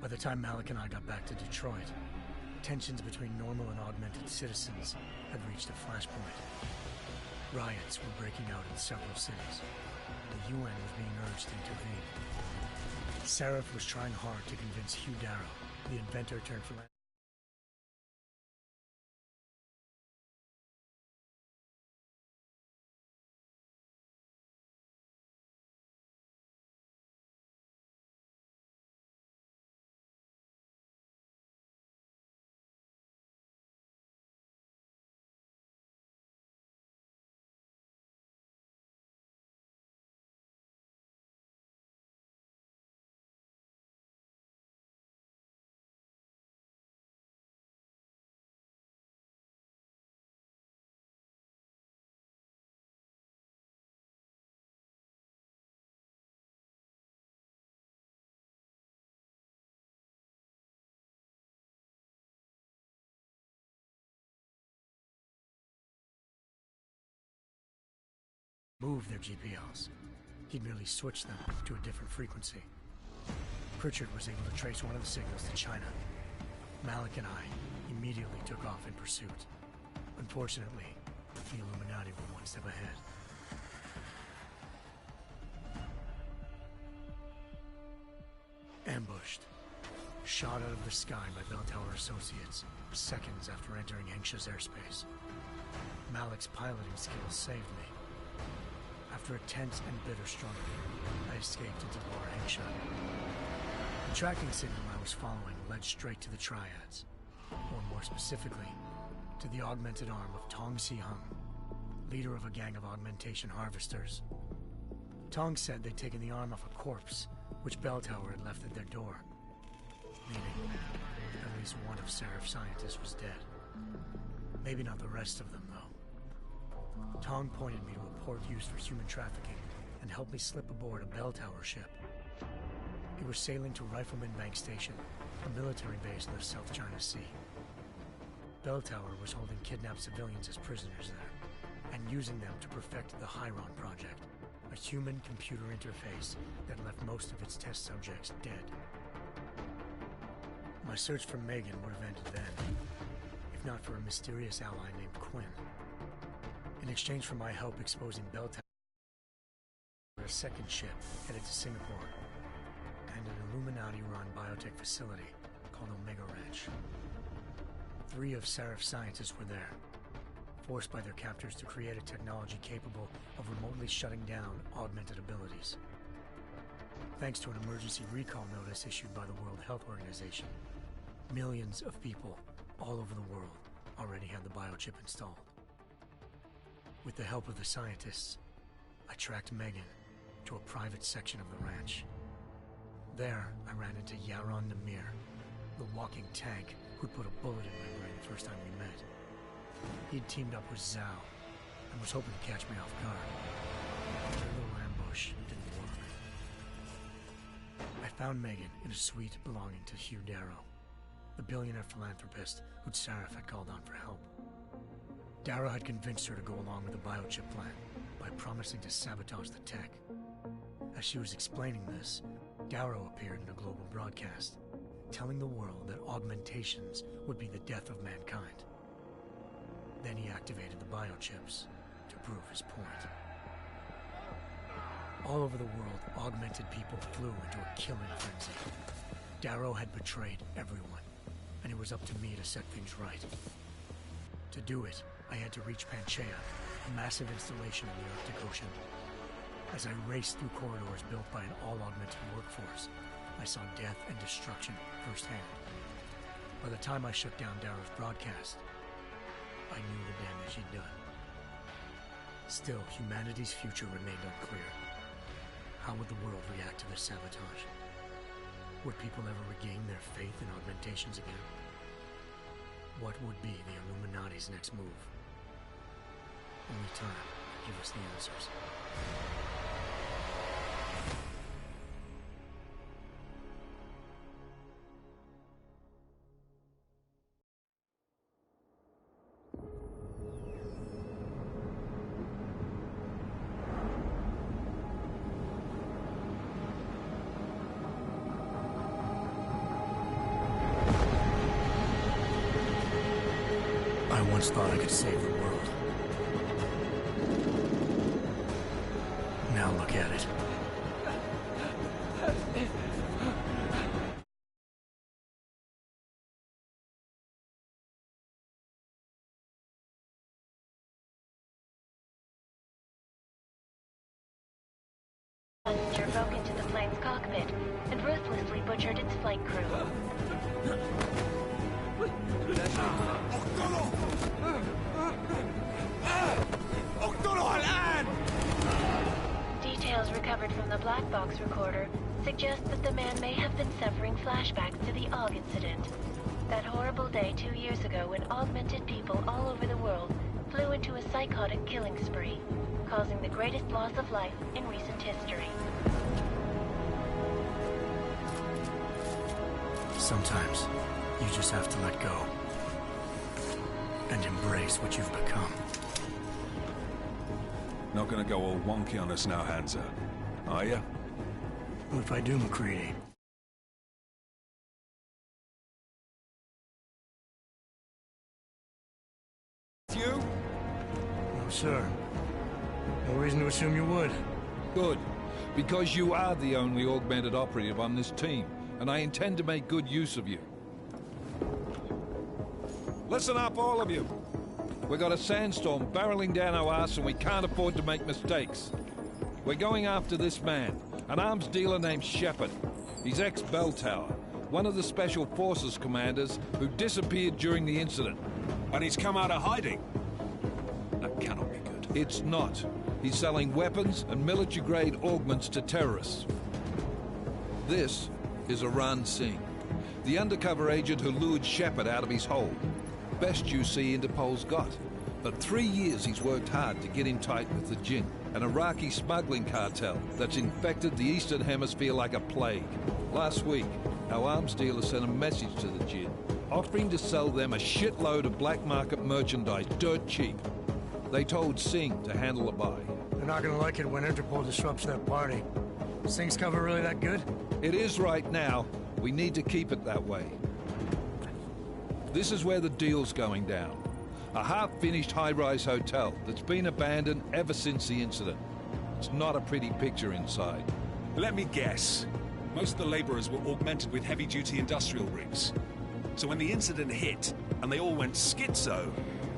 By the time Malik and I got back to Detroit, tensions between normal and augmented citizens had reached a flashpoint. Riots were breaking out in several cities. The UN was being urged to intervene. Seraph was trying hard to convince Hugh Darrow, the inventor turned philanthropist, move their GPLs. He'd merely switched them to a different frequency. Pritchard was able to trace one of the signals to China. Malik and I immediately took off in pursuit. Unfortunately, the Illuminati were one step ahead. Ambushed. Shot out of the sky by Bell Tower Associates, seconds after entering Hengsha's airspace. Malik's piloting skills saved me. After a tense and bitter struggle, I escaped into Lower Hengsha. The tracking signal I was following led straight to the Triads, or more specifically, to the augmented arm of Tong Si-hung, leader of a gang of augmentation harvesters. Tong said they'd taken the arm off a corpse, which Bell Tower had left at their door, meaning at least one of Seraph's scientists was dead. Maybe not the rest of them, though. Tong pointed me to a port used for human trafficking and helped me slip aboard a Bell Tower ship. It was sailing to Rifleman Bank Station, a military base in the South China Sea. Bell Tower was holding kidnapped civilians as prisoners there, and using them to perfect the Hyron Project, a human-computer interface that left most of its test subjects dead. My search for Megan would have ended then, if not for a mysterious ally named Quinn. In exchange for my help exposing Bell Tower, a second ship headed to Singapore, and an Illuminati-run biotech facility called Omega Ranch. 3 of Seraph's scientists were there, forced by their captors to create a technology capable of remotely shutting down augmented abilities. Thanks to an emergency recall notice issued by the World Health Organization, millions of people all over the world already had the biochip installed. With the help of the scientists, I tracked Megan to a private section of the ranch. There, I ran into Yaron Namir, the walking tank who'd put a bullet in my brain the first time we met. He'd teamed up with Zhao and was hoping to catch me off guard. Their little ambush didn't work. I found Megan in a suite belonging to Hugh Darrow, the billionaire philanthropist who'd Seraph had called on for help. Darrow had convinced her to go along with the biochip plan by promising to sabotage the tech. As she was explaining this, Darrow appeared in a global broadcast, telling the world that augmentations would be the death of mankind. Then he activated the biochips to prove his point. All over the world, augmented people flew into a killing frenzy. Darrow had betrayed everyone, and it was up to me to set things right. To do it, I had to reach Panchaea, a massive installation in the Arctic Ocean. As I raced through corridors built by an all-augmented workforce, I saw death and destruction firsthand. By the time I shut down Darrow's broadcast, I knew the damage he'd done. Still, humanity's future remained unclear. How would the world react to this sabotage? Would people ever regain their faith in augmentations again? What would be the Illuminati's next move? Only time will give us the answers. once thought I could save the world. Now look at it. Passenger broke into the plane's cockpit and ruthlessly butchered its flight crew. Details recovered from the black box recorder suggest that the man may have been suffering flashbacks to the Og incident. That horrible day 2 years ago when augmented people all over the world flew into a psychotic killing spree, causing the greatest loss of life in recent history. Sometimes, you just have to let go. And embrace what you've become. Not gonna go all wonky on us now, Hansa, are ya? What if I do, McCready? You? No, sir. No reason to assume you would. Good. Because you are the only augmented operative on this team, and I intend to make good use of you. Listen up, all of you. We got a sandstorm barreling down our arse and we can't afford to make mistakes. We're going after this man, an arms dealer named Shepard. He's ex-Bell Tower, one of the Special Forces commanders who disappeared during the incident. And he's come out of hiding. That cannot be good. It's not. He's selling weapons and military-grade augments to terrorists. This is Aran Singh, the undercover agent who lured Shepard out of his hole. Best you see Interpol's got. For 3 years he's worked hard to get in tight with the Jinn, an Iraqi smuggling cartel that's infected the Eastern Hemisphere like a plague. Last week, our arms dealer sent a message to the Jinn, offering to sell them a shitload of black market merchandise dirt cheap. They told Singh to handle the buy. They're not gonna like it when Interpol disrupts their party. Singh's cover really that good? It is right now. We need to keep it that way. This is where the deal's going down. A half-finished high-rise hotel that's been abandoned ever since the incident. It's not a pretty picture inside. Let me guess. Most of the laborers were augmented with heavy-duty industrial rigs. So when the incident hit, and they all went schizo,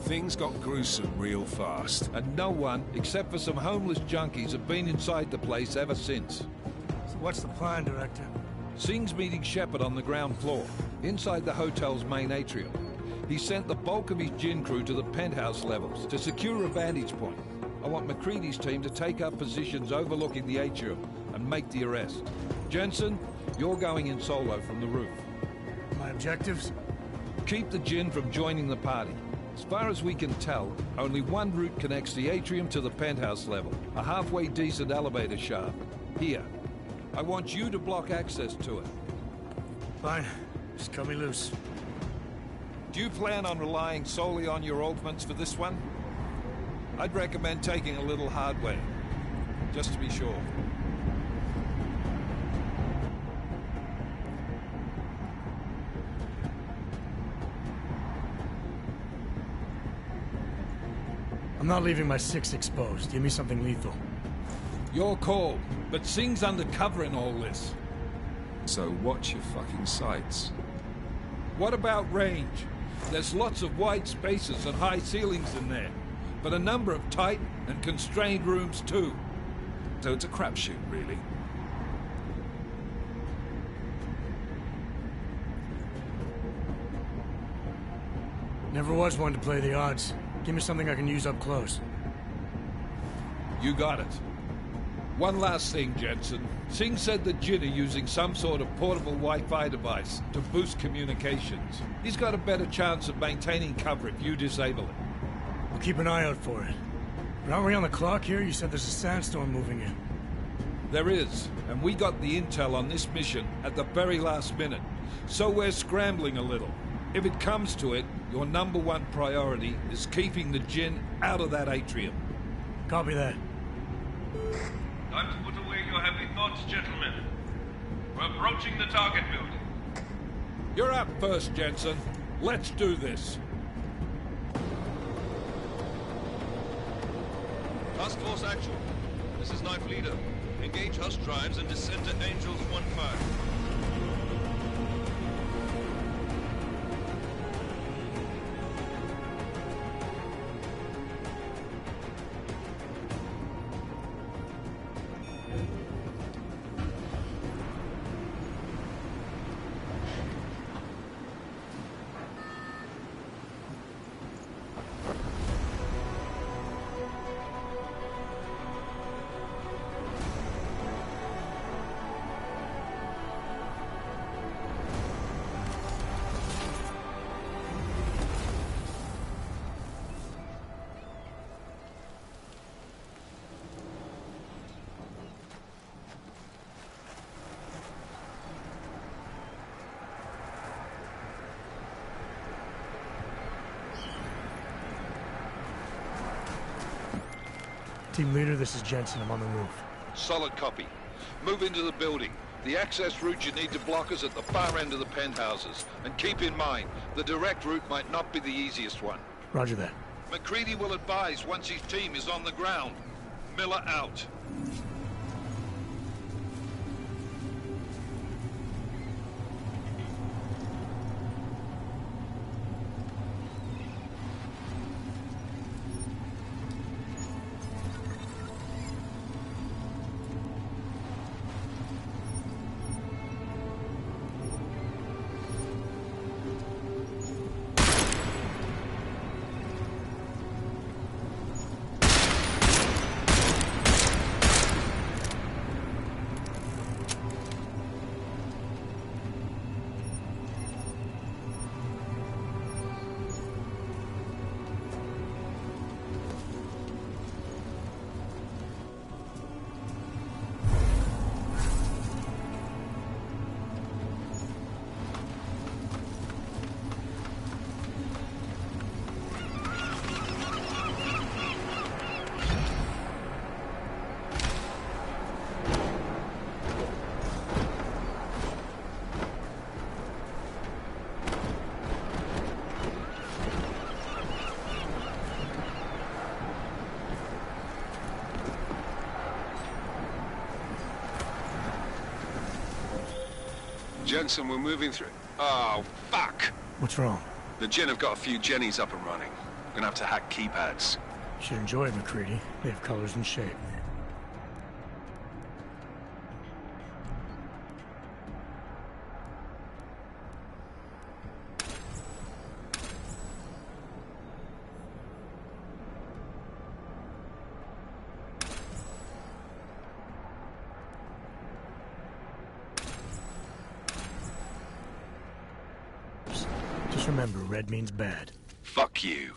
things got gruesome real fast. And no one, except for some homeless junkies, have been inside the place ever since. So what's the plan, Director? Singh's meeting Shepard on the ground floor, inside the hotel's main atrium. He sent the bulk of his Jinn crew to the penthouse levels to secure a vantage point. I want McCready's team to take up positions overlooking the atrium and make the arrest. Jensen, you're going in solo from the roof. My objectives? Keep the Jinn from joining the party. As far as we can tell, only one route connects the atrium to the penthouse level, a halfway decent elevator shaft. Here. I want you to block access to it. Fine. Just cut me loose. Do you plan on relying solely on your augments for this one? I'd recommend taking a little hardware, just to be sure. I'm not leaving my 6 exposed. Give me something lethal. Your call, but Singh's undercover in all this. So watch your fucking sights. What about range? There's lots of wide spaces and high ceilings in there, but a number of tight and constrained rooms too. So it's a crapshoot, really. Never was one to play the odds. Give me something I can use up close. You got it. One last thing, Jensen. Singh said the Jinn are using some sort of portable Wi-Fi device to boost communications. He's got a better chance of maintaining cover if you disable it. I'll keep an eye out for it. But aren't we on the clock here? You said there's a sandstorm moving in. There is, and we got the intel on this mission at the very last minute. So we're scrambling a little. If it comes to it, your #1 priority is keeping the Jinn out of that atrium. Copy that. Time to put away your happy thoughts, gentlemen. We're approaching the target building. You're up first, Jensen. Let's do this. Task Force Actual. This is Knife Leader. Engage Hush drives and descend to Angels 1-5. Team leader, this is Jensen. I'm on the roof. Solid copy. Move into the building. The access route you need to block is at the far end of the penthouses. And keep in mind, the direct route might not be the easiest one. Roger that. McCready will advise once his team is on the ground. Miller out. Jensen, we're moving through... Oh, fuck! What's wrong? The Gen have got a few Jennies up and running. Gonna have to hack keypads. Should enjoy it, McCready. They have colors and shape. Just remember, red means bad. Fuck you.